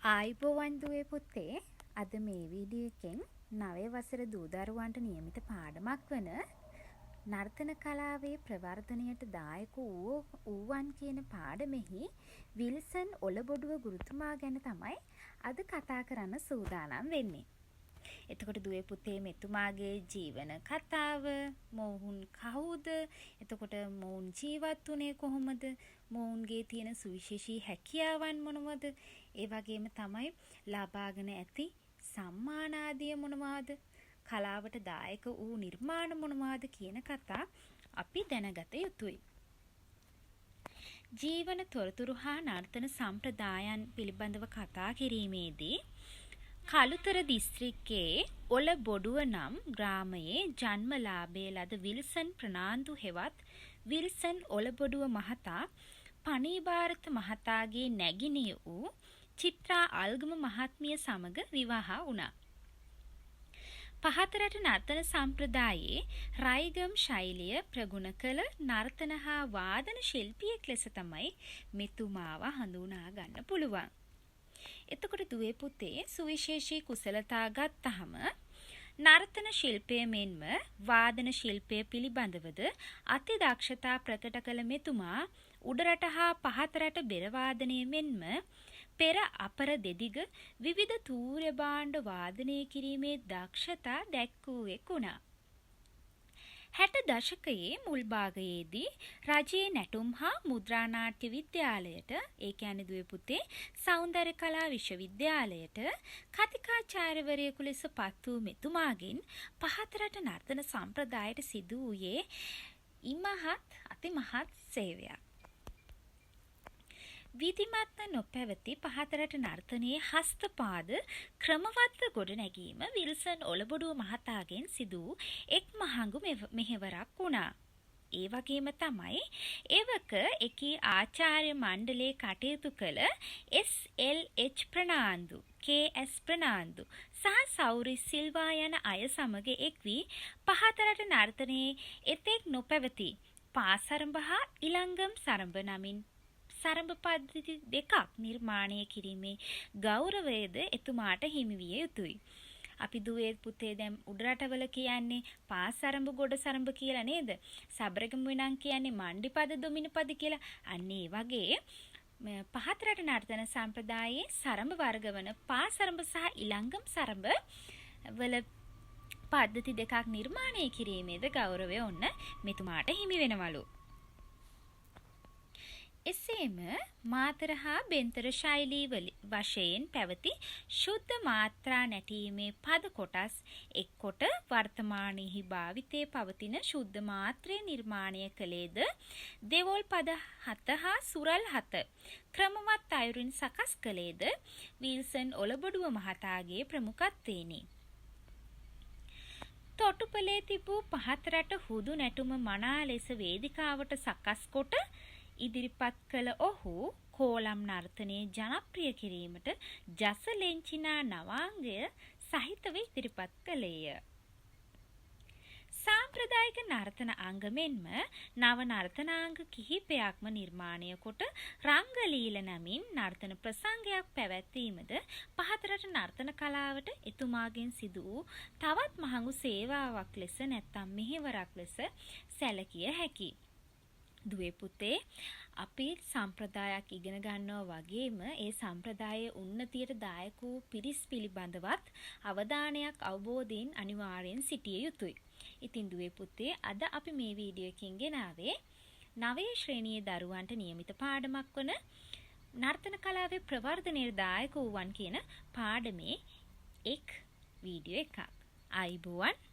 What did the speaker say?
ආයිබෝවන් දුවේ පුතේ අද මේ වීඩියෝ එකෙන් 9 වසර දූ දරුවන්ට නියමිත පාඩමක් වන නර්තන කලාවේ ප්‍රවර්ධනයට දායක වූවන් කියන පාඩමෙහි විල්සන් ඔලබොඩුව ගුරුතුමා ගැන තමයි අද කතා කරන්න සූදානම් වෙන්නේ. එතකොට දුවේ පුතේ මෙතුමාගේ ජීවන කතාව, මොවුන් කවුද, එතකොට මොවුන් ජීවත් වුණේ කොහොමද, මොවුන්ගේ තියෙන සුවිශේෂී හැකියාවන් මොනවද, ඒ වගේම තමයි ලබාගෙන ඇති සම්මාන ආදිය මොනවාද, කලාවට දායක වූ නිර්මාණ මොනවාද කියන කතා අපි දැනගත යුතුයි. ජීවන තොරතුරු හා නර්තන සම්ප්‍රදායන් පිළිබඳව කතා කිරීමේදී කළුතර දිස්ත්‍රික්කයේ ඔලබොඩුව නම් ග්‍රාමයේ ජන්මලාභය ලද විල්සන් ප්‍රනාන්දු හෙවත් විල්සන් ඔලබොඩුව මහතා පනීභාරත මහතාගේ නැගිනිය වූ චිත්‍රා අල්ගම මහත්මිය සමග විවාහ වුණා. පහතරට නර්තන සම්ප්‍රදායේ රයිගම් ශෛලිය ප්‍රගුණ කළ නර්තන හා වාදන ශිල්පියෙක් ලෙස තමයි මෙතුමාව හඳුනා ගන්න පුළුවන්. එතකොට දුවේ පුතේ සුවිශේෂී කුසලතා ගත්තහම නර්තන ශිල්පය මෙන්ම වාදන ශිල්පය පිළිබඳවද අති දක්ෂතා ප්‍රකට කළ මෙතුමා උඩරට හා පහතරට බෙර වාදනය මෙන්ම පෙර අපර දෙදිග විවිධ තූර්ය භාණ්ඩ වාදනය කිරීමේ දක්ෂතා දැක්වුවෙක් වුණා. 60 දශකයේ මුල් භාගයේදී රජයේ නැටුම් හා මුද්‍රා නාට්‍ය විද්‍යාලයට, ඒ කියන්නේ දුවේ පුතේ සෞන්දර්ය කලා විශ්වවිද්‍යාලයට කතිකාචාර්යවරයෙකු ලෙස පත් වූ මෙතුමාගෙන් පහතරට නර්තන සම්ප්‍රදායට සිදු වූයේ ඉමහත් අතිමහත් සේවයක්. විධිමත්ව නොපැවති පහතරට නර්තනයේ හස්තපාද ක්‍රමවත්ව ගොඩනැගීම විල්සන් ඔලබොඩුව මහතාගෙන් සිදු එක් මහඟු මෙහෙවරක් වුණා. ඒ වගේම තමයි එවක එකී ආචාර්ය මණ්ඩලයේ කටයුතු කළ SLH ප්‍රනාන්දු, KS ප්‍රනාන්දු සහ සෞරි සිල්වා යන අය සමග එක් වී පහතරට නර්තනයේ එතෙක් නොපැවති පාසරඹ හා ඉලංගම් සරඹ නමින් සරඹ පද්ධති දෙකක් නිර්මාණය කිරීමේ ගෞරවයද එතුමාට හිමි විය යුතුයි. අපි දුවේ පුතේ දැන් උඩරටවල කියන්නේ පාසරඹ ගොඩ සරඹ කියලා නේද? සබරගමු වෙනන් කියන්නේ මණ්ඩිපද දොමිනපද කියලා. අන්න ඒ වගේ පහතරට නර්තන සම්ප්‍රදායේ සරඹ වර්ග වන පාසරඹ සහ ඉලංගම් සරඹ වල පද්ධති දෙකක් නිර්මාණය කිරීමේද ගෞරවය ඔන්න මෙතුමාට හිමි වෙනවලු. එසේම මාතර හා බෙන්තර ශෛලී වශයෙන් පැවති ශුද්ධ මාත්‍රා නැටීමේ පද කොටස් එක් කොට වර්තමානයේහි භාවිතයේ පවතින ශුද්ධ මාත්‍රය නිර්මාණය කළේද දෙවොල් පද 7 හා සුරල් 7 ක්‍රමවත් අයුරින් සකස් කළේද විල්සන් ඔලබොඩුව මහතාගේ ප්‍රමුඛත්වයෙනි. තොටුපළේ තිබූ පහතරට හුදු නැටුම මනා ලෙස වේදිකාවට සකස් කොට ඉදිරිපත් කළ ඔහු කෝලම් නර්තනයේ ජනප්‍රිය කිරීමට ජස ලෙන්චිනා නවාංගය සහිතව ඉදිරිපත් කළේය. සාම්ප්‍රදායික නර්තන අංග මෙන්ම නව නර්තනාංග කිහිපයක්ම නිර්මාණය කොට රංගලීල නමින් නර්තන ප්‍රසංගයක් පැවැත්වීමද පහතරට නර්තන කලාවට එතුමාගෙන් සිදු වූ තවත් මහඟු සේවාවක් ලෙස නැත්නම් මෙහෙවරක් ලෙස සැලකිය හැකියි. දුවේ පුතේ අපි සම්ප්‍රදායක් ඉගෙන ගන්නවා වගේම ඒ සම්ප්‍රදායේ උන්නතියට දායක වූ පිරිස් පිළිබඳවත් අවධානයක් අවබෝධයෙන් අනිවාර්යෙන් සිටිය යුතුයි. ඉතින් දුවේ පුතේ අද අපි මේ වීඩියෝ එකකින් ගෙනාවේ 9 ශ්‍රේණියේ දරුවන්ට නියමිත පාඩමක් වන නර්තන කලාවේ ප්‍රවර්ධනයේ දායක වූවන් කියන පාඩමේ එක් වීඩියෝ එකක්. ආයිබෝවන්